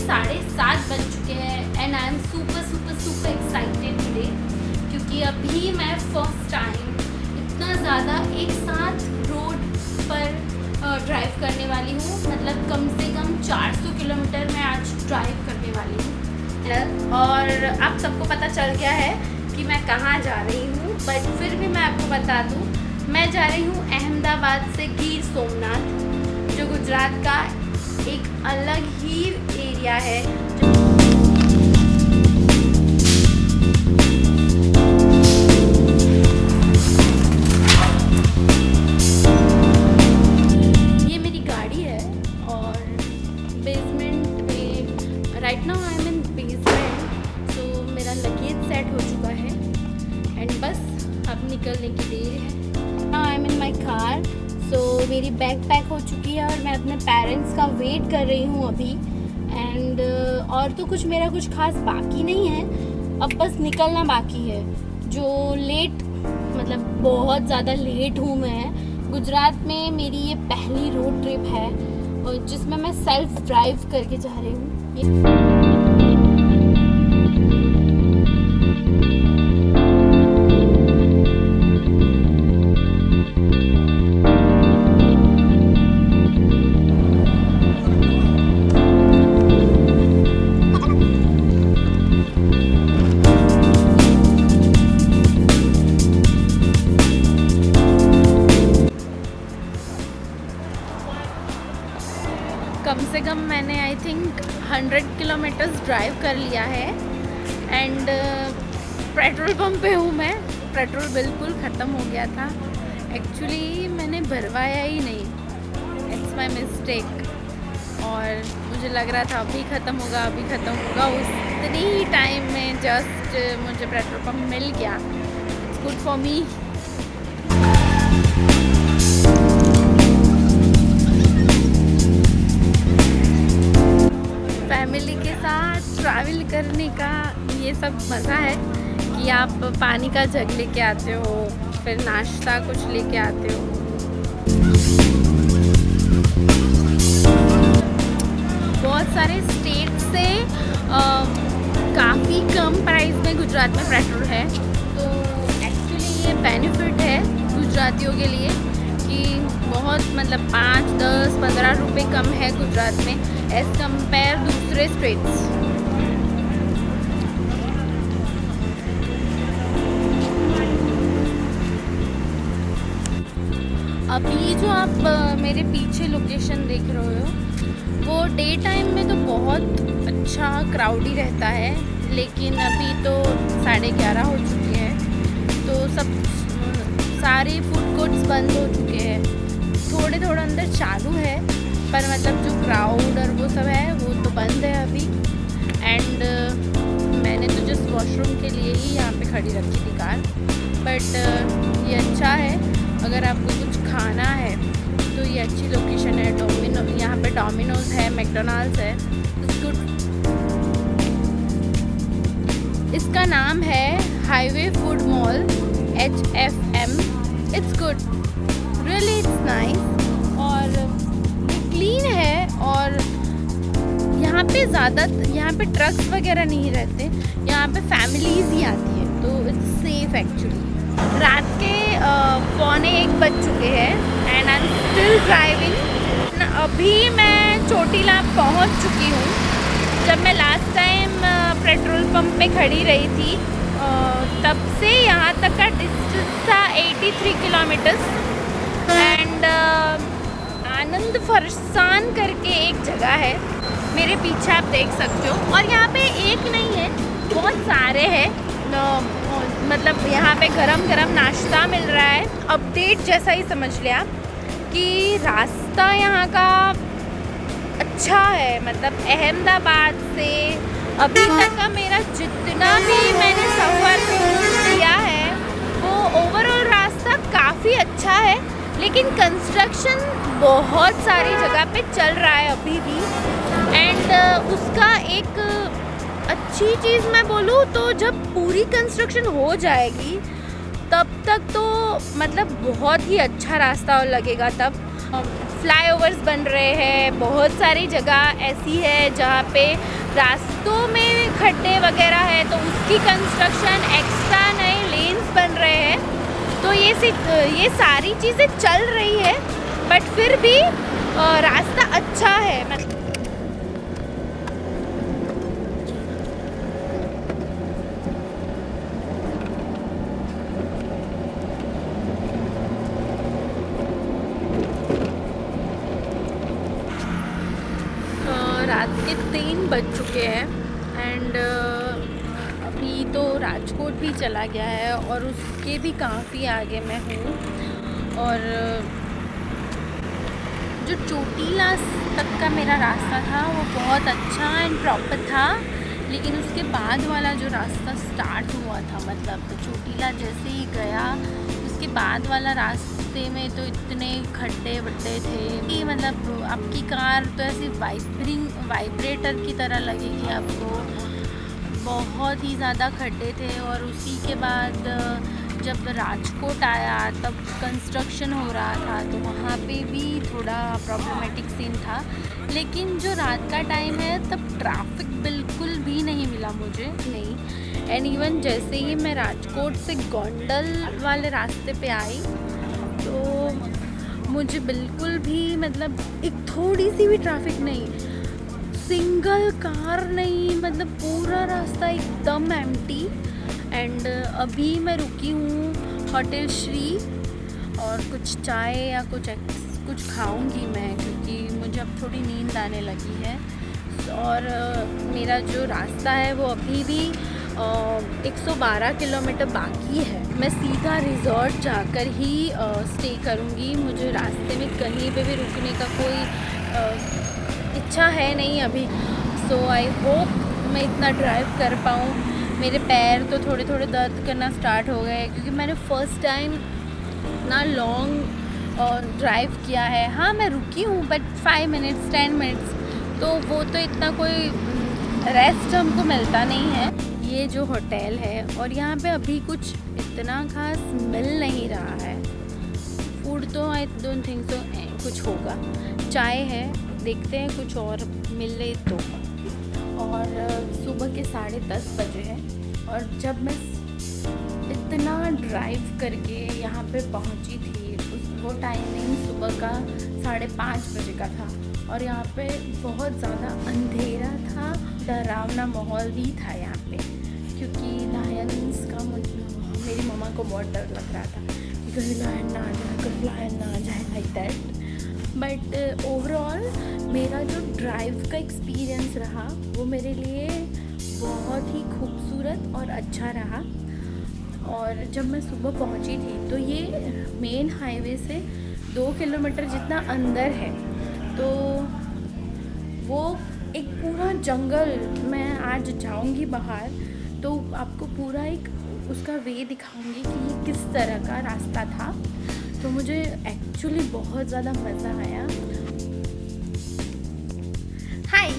7:30 बज चुके हैं and I am super excited today, क्योंकि अभी मैं फर्स्ट टाइम इतना ज़्यादा एक साथ रोड पर ड्राइव करने वाली हूँ। मतलब कम से कम 400 किलोमीटर मैं आज ड्राइव करने वाली हूँ। और आप सबको पता चल गया है कि मैं कहाँ जा रही हूँ, बट फिर भी मैं आपको बता दूँ, मैं जा रही हूँ अहमदाबाद से गिर सोमनाथ, जो गुजरात का एक अलग ही एरिया है। ये मेरी गाड़ी है और बेसमेंट में right now I am in basement, so मेरा लगेज सेट हो चुका है एंड बस अब निकलने की देर है। Now I am in my car, so मेरी बैग पैक हो चुकी है और मैं अपने पेरेंट्स का वेट कर रही हूँ अभी। एंड और तो कुछ मेरा कुछ खास बाकी नहीं है, अब बस निकलना बाकी है। जो लेट मतलब बहुत ज़्यादा लेट हूँ मैं। गुजरात में मेरी ये पहली रोड ट्रिप है और जिसमें मैं सेल्फ ड्राइव करके जा रही हूँ। कम से कम मैंने आई थिंक 100 किलोमीटर्स ड्राइव कर लिया है एंड पेट्रोल पंप पे हूँ मैं। पेट्रोल बिल्कुल ख़त्म हो गया था, एक्चुअली मैंने भरवाया ही नहीं, इट्स माय मिस्टेक। और मुझे लग रहा था अभी ख़त्म होगा, उतनी ही टाइम में जस्ट मुझे पेट्रोल पंप मिल गया। It's good for me. Family के साथ ट्रैवल करने का ये सब मज़ा है कि आप पानी का जग लेके आते हो, फिर नाश्ता कुछ लेके आते हो। बहुत सारे स्टेट से काफ़ी कम प्राइस में गुजरात में पेट्रोल है, तो एक्चुअली ये बेनिफिट है गुजरातियों के लिए कि बहुत मतलब 5, 10, 15 रुपये कम है गुजरात में एज़ कंपेयर दूसरे स्टेट्स। अभी जो आप मेरे पीछे लोकेशन देख रहे हो, वो डे टाइम में तो बहुत अच्छा क्राउडी रहता है, लेकिन अभी तो 11:30 हो चुके हैं, तो सारे फूड कोर्ट्स बंद हो चुके हैं। थोड़े अंदर चालू है, पर मतलब जो क्राउड और वो सब है वो तो बंद है अभी। एंड मैंने तो जस्ट वॉशरूम के लिए ही यहाँ पे खड़ी रखी थी कार, बट ये अच्छा है अगर आपको कुछ खाना है तो ये अच्छी लोकेशन है। यहाँ पे डोमिनोज है, मैकडॉनल्ड्स है, इट्स गुड। इसका नाम है highway food mall, HFM। It's good, really it's nice और क्लीन है। और यहाँ पे ट्रक्स वगैरह नहीं रहते, यहाँ पे फैमिलीज ही आती है, तो इट्स सेफ एक्चुअली। रात के 1:15 बज चुके हैं and I am still driving. अभी मैं चोटीला पहुँच चुकी हूँ। जब मैं लास्ट टाइम पेट्रोल पंप में खड़ी रही थी तब से यहाँ तक का डिस्टेंस था 83 किलोमीटर्स। एंड आनंद फरसान करके एक जगह है, मेरे पीछे आप देख सकते हो। और यहाँ पे एक नहीं है, बहुत सारे हैं। मतलब यहाँ पे गरम नाश्ता मिल रहा है। अपडेट जैसा ही समझ लिया आप कि रास्ता यहाँ का अच्छा है। मतलब अहमदाबाद से अभी तक का मेरा जितना भी मैंने सफ़र किया है वो ओवरऑल रास्ता काफ़ी अच्छा है, लेकिन कंस्ट्रक्शन बहुत सारी जगह पे चल रहा है अभी भी। एंड उसका एक अच्छी चीज़ मैं बोलूँ तो जब पूरी कंस्ट्रक्शन हो जाएगी तब तक तो मतलब बहुत ही अच्छा रास्ता लगेगा। तब फ्लाईओवर्स बन रहे हैं, बहुत सारी जगह ऐसी है जहाँ पे रास्तों में खड्डे वगैरह है, तो उसकी कंस्ट्रक्शन, एक्स्ट्रा नए लेन्स बन रहे हैं। तो ये सारी चीज़ें चल रही है, बट फिर भी रास्ता अच्छा है। रात के 3 बज चुके हैं एंड अभी तो राजकोट भी चला गया है और उसके भी काफ़ी आगे मैं हूँ। और जो चोटीला तक का मेरा रास्ता था वो बहुत अच्छा एंड प्रॉपर था, लेकिन उसके बाद वाला जो रास्ता स्टार्ट हुआ था, मतलब चोटीला जैसे ही गया उसके बाद वाला रास्ते में तो इतने खड्डे वड्डे थे कि मतलब आपकी कार तो ऐसी वाइब्रेटर की तरह लगेगी आपको। बहुत ही ज़्यादा खड्डे थे। और उसी के बाद जब राजकोट आया तब कंस्ट्रक्शन हो रहा था, तो वहाँ पे भी थोड़ा प्रॉब्लमेटिक सीन था। लेकिन जो रात का टाइम है तब ट्रैफिक बिल्कुल भी नहीं मिला मुझे, नहीं। एंड इवन जैसे ही मैं राजकोट से गोंडल वाले रास्ते पे आई तो मुझे बिल्कुल भी मतलब एक थोड़ी सी भी ट्रैफिक नहीं, सिंगल कार नहीं, मतलब पूरा रास्ता एकदम एम्प्टी। एंड अभी मैं रुकी हूँ होटल श्री और कुछ चाय या कुछ खाऊंगी मैं, क्योंकि मुझे अब थोड़ी नींद आने लगी है। और मेरा जो रास्ता है वो अभी भी 112 किलोमीटर बाकी है। मैं सीधा रिज़ॉर्ट जाकर ही स्टे करूँगी। मुझे रास्ते में कहीं पे भी रुकने का कोई इच्छा है नहीं अभी। सो आई होप मैं इतना ड्राइव कर पाऊँ। मेरे पैर तो थोड़े थोड़े दर्द करना स्टार्ट हो गए, क्योंकि मैंने फ़र्स्ट टाइम इतना लॉन्ग ड्राइव किया है। हाँ, मैं रुकी हूँ बट 5 मिनट्स 10 मिनट्स, तो वो तो इतना कोई रेस्ट हमको मिलता नहीं है। ये जो होटल है और यहाँ पे अभी कुछ इतना खास मिल नहीं रहा है। फूड तो आई डोंट थिंक सो कुछ होगा। चाय है, देखते हैं कुछ और मिले तो। और सुबह के 10:30 बजे है और जब मैं इतना ड्राइव करके यहाँ पे पहुँची थी वो टाइमिंग सुबह का 5:30 बजे का था। और यहाँ पे बहुत ज़्यादा अंधेरा था, डरावना माहौल भी था यहाँ पे, क्योंकि लायंस का मेरी मम्मा को बहुत डर लग रहा था कि कहीं लायन ना आ जाए, कहीं लायन ना आ जाए, लाइक दैट। बट ओवरऑल मेरा जो ड्राइव का एक्सपीरियंस रहा वो मेरे लिए बहुत ही खूबसूरत और अच्छा रहा। और जब मैं सुबह पहुंची थी तो ये मेन हाईवे से 2 किलोमीटर जितना अंदर है, तो वो एक पूरा जंगल। मैं आज जाऊंगी बाहर तो आपको पूरा एक उसका वे दिखाऊंगी कि ये किस तरह का रास्ता था। तो मुझे एक्चुअली बहुत ज़्यादा मज़ा आया। हाय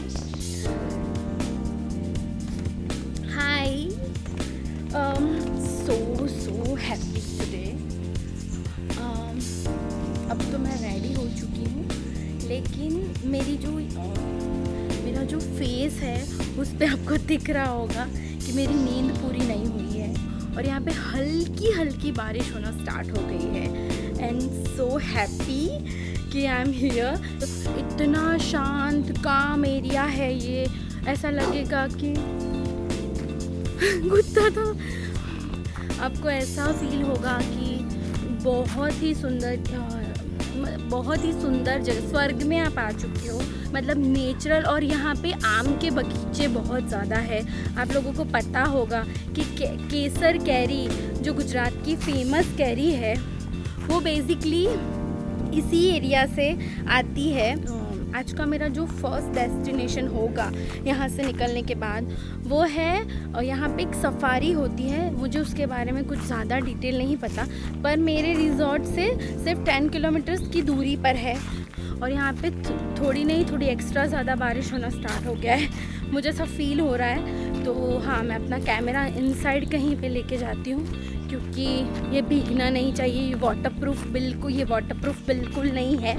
सो हैप्पी टुडे। अब तो मैं रेडी हो चुकी हूँ, लेकिन मेरा जो फेस है उस पे आपको दिख रहा होगा कि मेरी नींद पूरी नहीं हुई है। और यहाँ पे हल्की हल्की बारिश होना स्टार्ट हो गई है एंड सो हैप्पी कि आई एम हियर। इतना शांत काम एरिया है ये, ऐसा लगेगा कि कुत्ता तो आपको ऐसा फील होगा कि बहुत ही सुंदर जगह, स्वर्ग में आप आ चुके हो, मतलब नेचुरल। और यहाँ पे आम के बगीचे बहुत ज़्यादा है। आप लोगों को पता होगा कि केसर कैरी जो गुजरात की फेमस कैरी है वो बेसिकली इसी एरिया से आती है। आज का मेरा जो फर्स्ट डेस्टिनेशन होगा यहाँ से निकलने के बाद वो है, यहाँ पे एक सफारी होती है। मुझे उसके बारे में कुछ ज़्यादा डिटेल नहीं पता, पर मेरे रिजॉर्ट से सिर्फ 10 किलोमीटर्स की दूरी पर है। और यहाँ पे थोड़ी एक्स्ट्रा ज़्यादा बारिश होना स्टार्ट हो गया है, मुझे ऐसा फील हो रहा है। तो हाँ, मैं अपना कैमरा इनसाइड कहीं पे लेके जाती हूँ, क्योंकि ये भीगना नहीं चाहिए। ये वाटरप्रूफ बिल्कुल नहीं है।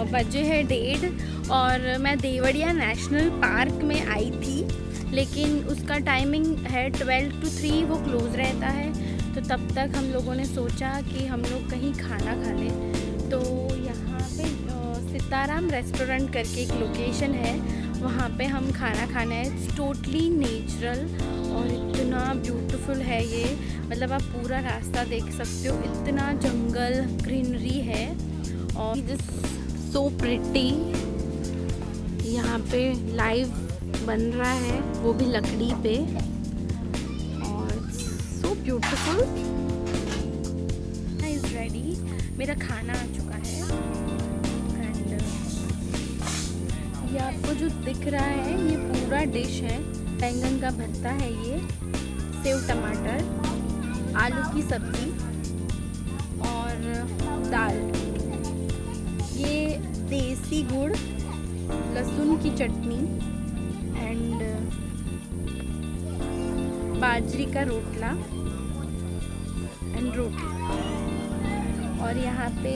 बजे है 1:30 और मैं देवड़िया नेशनल पार्क में आई थी, लेकिन उसका टाइमिंग है 12 to 3, वो क्लोज़ रहता है। तो तब तक हम लोगों ने सोचा कि हम लोग कहीं खाना खा लें। तो यहाँ पे सीताराम रेस्टोरेंट करके एक लोकेशन है, वहाँ पे हम खाना खाना है। इट्स टोटली नेचुरल और इतना ब्यूटीफुल है ये, मतलब आप पूरा रास्ता देख सकते हो, इतना जंगल ग्रीनरी है और दिस सो प्रिटी। यहाँ पे लाइव बन रहा है, वो भी लकड़ी पे, और सो ब्यूटीफुल। इज रेडी, मेरा खाना आ चुका है एंड ये आपको जो दिख रहा है ये पूरा डिश है। बैंगन का भरता है ये, सेव टमाटर, आलू की सब्जी और दाल, ये देसी गुड़, लहसुन की चटनी एंड बाजरी का रोटला एंड रोटी, और यहाँ पे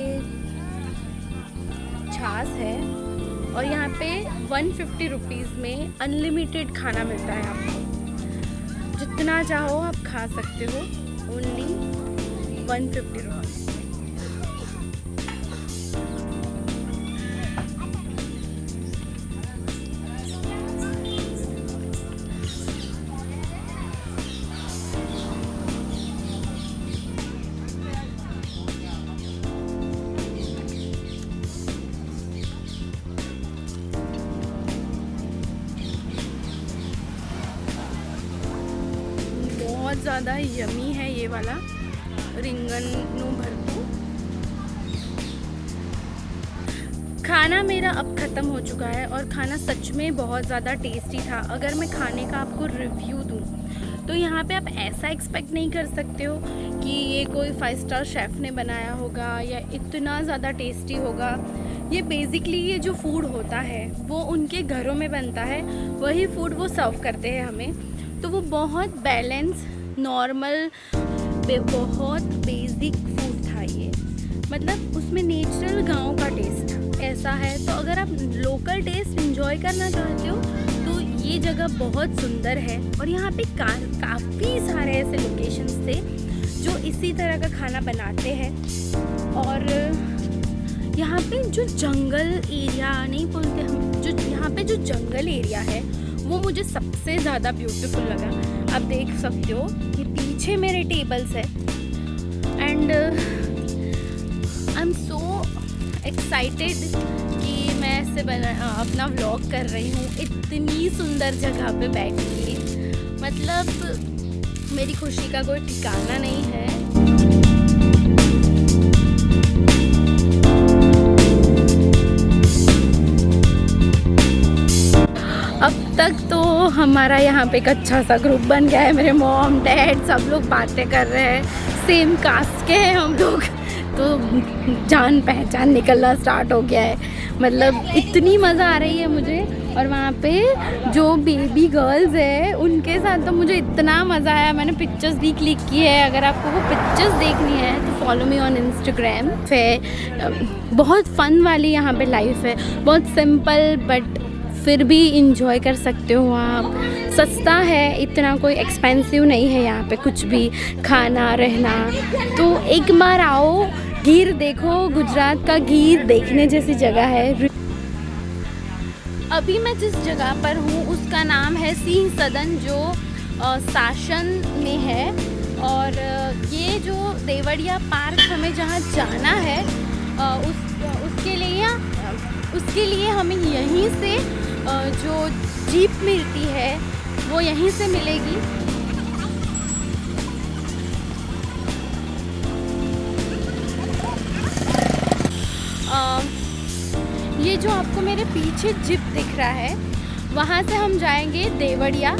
छाछ है, और यहाँ पे 150 रुपीज़ में अनलिमिटेड खाना मिलता है आपको, जितना चाहो आप खा सकते हो, ओनली 150 रुपीज़। बहुत ज़्यादा यमी है ये वाला रिंगन नु भरतू। खाना मेरा अब ख़त्म हो चुका है और खाना सच में बहुत ज़्यादा टेस्टी था। अगर मैं खाने का आपको रिव्यू दूँ तो यहाँ पे आप ऐसा एक्सपेक्ट नहीं कर सकते हो कि ये कोई 5 स्टार शेफ़ ने बनाया होगा या इतना ज़्यादा टेस्टी होगा। ये बेसिकली ये जो फूड होता है वो उनके घरों में बनता है, वही फूड वो सर्व करते हैं हमें। तो वो बहुत बैलेंस, नॉर्मल, बहुत बेसिक फूड था ये, मतलब उसमें नेचुरल गांव का टेस्ट ऐसा है। तो अगर आप लोकल टेस्ट एंजॉय करना चाहते हो तो ये जगह बहुत सुंदर है। और यहाँ पे काफ़ी सारे ऐसे लोकेशंस थे जो इसी तरह का खाना बनाते हैं। और यहाँ पे जो जंगल एरिया नहीं बोलते हम, जो यहाँ पे जो जंगल एरिया है वो मुझे सबसे ज़्यादा ब्यूटीफुल लगा। आप देख सकते हो ये पीछे मेरे टेबल्स है and I am so excited कि मैं ऐसे अपना व्लॉग कर रही हूँ इतनी सुंदर जगह पे बैठ के। मतलब मेरी खुशी का कोई ठिकाना नहीं है। अब तक तो हमारा यहाँ पे एक अच्छा सा ग्रुप बन गया है। मेरे मॉम डैड सब लोग बातें कर रहे हैं, सेम कास्ट के हैं हम लोग, तो जान पहचान निकलना स्टार्ट हो गया है। मतलब इतनी मज़ा आ रही है मुझे। और वहाँ पे जो बेबी गर्ल्स है उनके साथ तो मुझे इतना मज़ा आया। मैंने पिक्चर्स भी क्लिक की है, अगर आपको वो पिक्चर्स देखनी है तो फॉलो मी ऑन इंस्टाग्राम। बहुत फ़न वाली यहाँ पे लाइफ है, बहुत सिंपल बट फिर भी इंजॉय कर सकते हो आप। सस्ता है, इतना कोई एक्सपेंसिव नहीं है यहाँ पे कुछ भी, खाना रहना। तो एक बार आओ, गीर देखो, गुजरात का गीर देखने जैसी जगह है। अभी मैं जिस जगह पर हूँ उसका नाम है सिंह सदन, जो शासन में है। और ये जो देवड़िया पार्क हमें जहाँ जाना है उसके लिए हमें यहीं से जो जीप मिलती है वो यहीं से मिलेगी। ये जो आपको मेरे पीछे जीप दिख रहा है वहाँ से हम जाएंगे देवड़िया।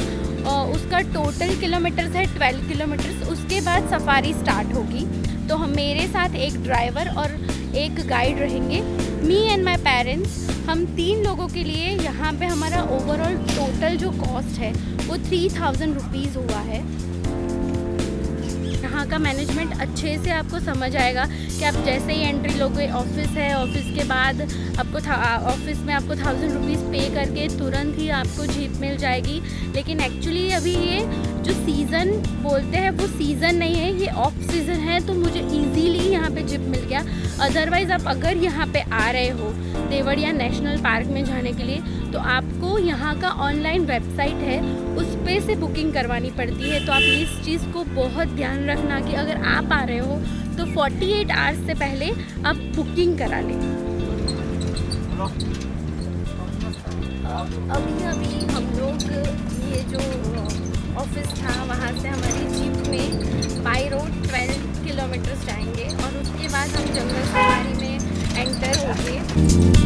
उसका टोटल किलोमीटर्स है 12 किलोमीटर्स। उसके बाद सफारी स्टार्ट होगी। तो हम मेरे साथ एक ड्राइवर और एक गाइड रहेंगे, मी एंड माई पेरेंट्स। हम 3 लोगों के लिए यहाँ पे हमारा ओवरऑल टोटल जो कॉस्ट है वो 3000 रुपीज़ हुआ है। यहाँ का मैनेजमेंट अच्छे से आपको समझ आएगा कि आप जैसे ही एंट्री लोगे, ऑफिस है, ऑफिस के बाद आपको ऑफिस में आपको 1000 रुपीज़ पे करके तुरंत ही आपको जीप मिल जाएगी। लेकिन एक्चुअली अभी ये जो सीज़न बोलते हैं वो सीज़न नहीं है, ये ऑफ सीज़न है, तो मुझे इजीली यहाँ पे जीप मिल गया। अदरवाइज़ आप अगर यहाँ पे आ रहे हो देवरिया नेशनल पार्क में जाने के लिए, तो आपको यहाँ का ऑनलाइन वेबसाइट है उस पे से बुकिंग करवानी पड़ती है। तो आप इस चीज़ को बहुत ध्यान रखना कि अगर आप आ रहे हो तो 48 आवर्स से पहले आप बुकिंग करा लें। अभी हम लोग ये जो ऑफिस था वहाँ से हमारी जीप में बाई रोड 12 किलोमीटर्स जाएंगे और उसके बाद हम जंगल सफारी में एंटर होंगे।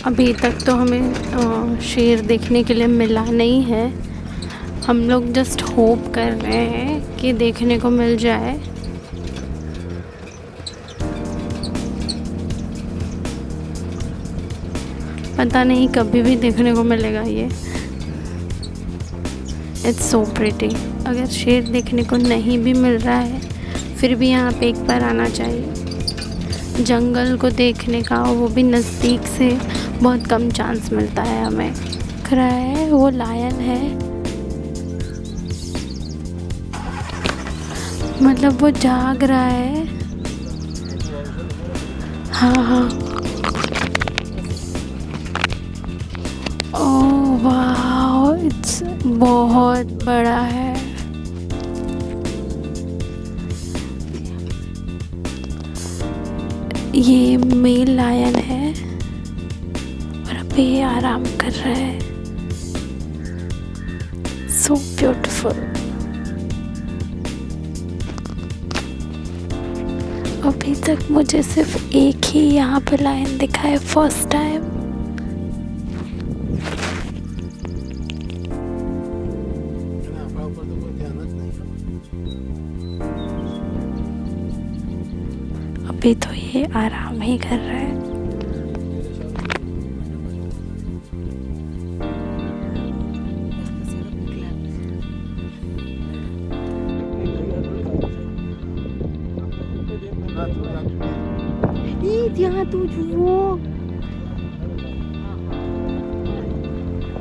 अभी तक तो हमें शेर देखने के लिए मिला नहीं है। हम लोग जस्ट होप कर रहे हैं कि देखने को मिल जाए। पता नहीं कभी भी देखने को मिलेगा ये। It's so pretty. अगर शेर देखने को नहीं भी मिल रहा है फिर भी यहाँ पे एक बार आना चाहिए। जंगल को देखने का, वो भी नज़दीक से, बहुत कम चांस मिलता है हमें। दिख रहा है वो लायन है, मतलब वो जाग रहा है। हाँ। ओह वाह, इट्स बहुत बड़ा है। ये मेल लायन है और अभी ये आराम कर रहा है। So beautiful. अभी तक मुझे सिर्फ एक ही यहाँ पे लायन दिखा है, फर्स्ट टाइम। अभी तो ये आराम ही कर रहा है। यहाँ तू जुओ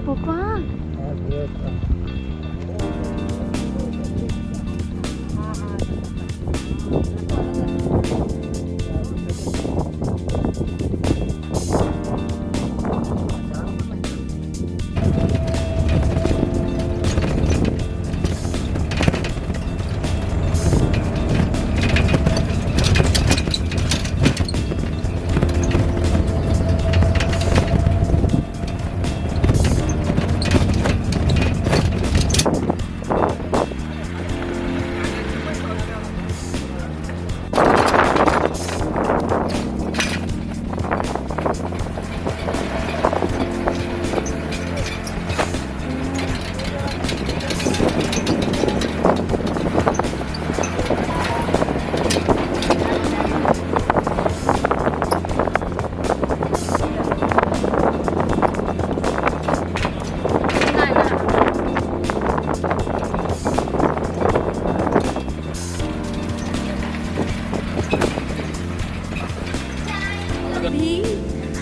पापा।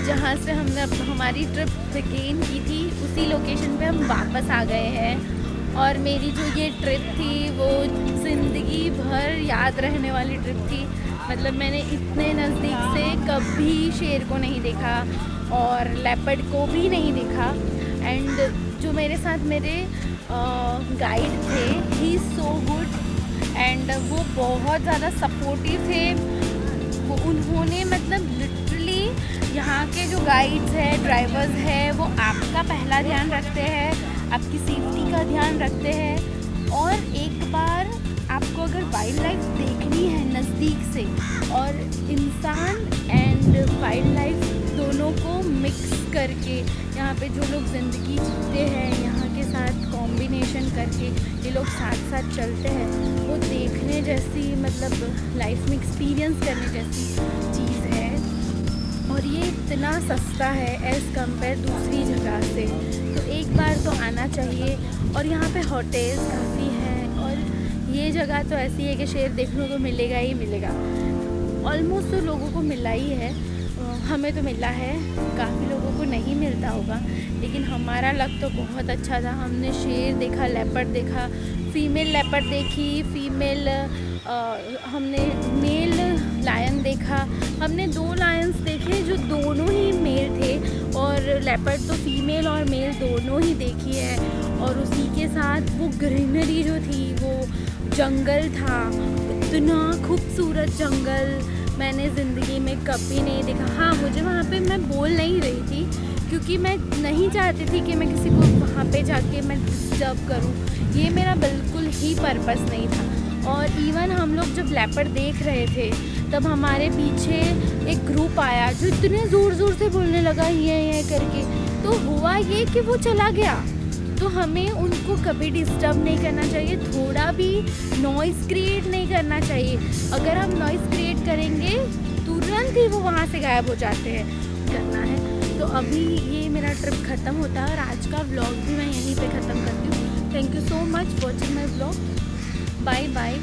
जहाँ से हमने हमारी ट्रिप बिगिन की थी उसी लोकेशन पे हम वापस आ गए हैं। और मेरी जो ये ट्रिप थी वो ज़िंदगी भर याद रहने वाली ट्रिप थी। मतलब मैंने इतने नज़दीक से कभी शेर को नहीं देखा और लेपर्ड को भी नहीं देखा। एंड जो मेरे साथ मेरे गाइड थे, ही सो गुड एंड वो बहुत ज़्यादा सपोर्टिव थे। वो उन्होंने मतलब लिटरली यहाँ के जो गाइड्स हैं, ड्राइवर्स हैं, वो आपका पहला ध्यान रखते हैं, आपकी सेफ्टी का ध्यान रखते हैं। और एक बार आपको अगर वाइल्ड लाइफ देखनी है नज़दीक से, और इंसान एंड वाइल्ड लाइफ दोनों को मिक्स करके यहाँ पे जो लोग ज़िंदगी जीते हैं, यहाँ के साथ कॉम्बिनेशन करके ये लोग साथ साथ चलते हैं, वो देखने जैसी, मतलब लाइफ में एक्सपीरियंस करने जैसी चीज़ है। और ये इतना सस्ता है एज़ कम्पेयर दूसरी जगह से, तो एक बार तो आना चाहिए। और यहाँ पे होटल्स काफ़ी हैं, और ये जगह तो ऐसी है कि शेर देखने को मिलेगा ही मिलेगा। ऑलमोस्ट तो लोगों को मिला ही है, हमें तो मिला है, काफ़ी लोगों को नहीं मिलता होगा, लेकिन हमारा लक तो बहुत अच्छा था। हमने शेर देखा, लेपर्ड देखा, फीमेल लेपर्ड देखी, हमने मेल लायन देखा। हमने 2 लायंस देखे जो दोनों ही मेल थे, और लेपर्ड तो फीमेल और मेल दोनों ही देखी है। और उसी के साथ वो ग्रीनरी जो थी, वो जंगल था, इतना खूबसूरत जंगल मैंने ज़िंदगी में कभी नहीं देखा। हाँ, मुझे वहाँ पे, मैं बोल नहीं रही थी क्योंकि मैं नहीं चाहती थी कि मैं किसी को वहाँ पे जाके मैं डिस्टर्ब करूँ, ये मेरा बिल्कुल ही पर्पस नहीं था। और इवन हम लोग जब लेपर्ड देख रहे थे, तब हमारे पीछे एक ग्रुप आया जो इतने ज़ोर ज़ोर से बोलने लगा ये करके। तो हुआ ये कि वो चला गया, तो हमें उनको कभी डिस्टर्ब नहीं करना चाहिए, थोड़ा भी नॉइज़ क्रिएट नहीं करना चाहिए। अगर हम नॉइज़ क्रिएट करेंगे, तुरंत ही वो वहाँ से गायब हो जाते हैं। करना है तो अभी ये मेरा ट्रिप ख़त्म होता है, और आज का व्लॉग भी मैं यहीं पे ख़त्म करती हूँ। Thank you so much watching my vlog. Bye bye.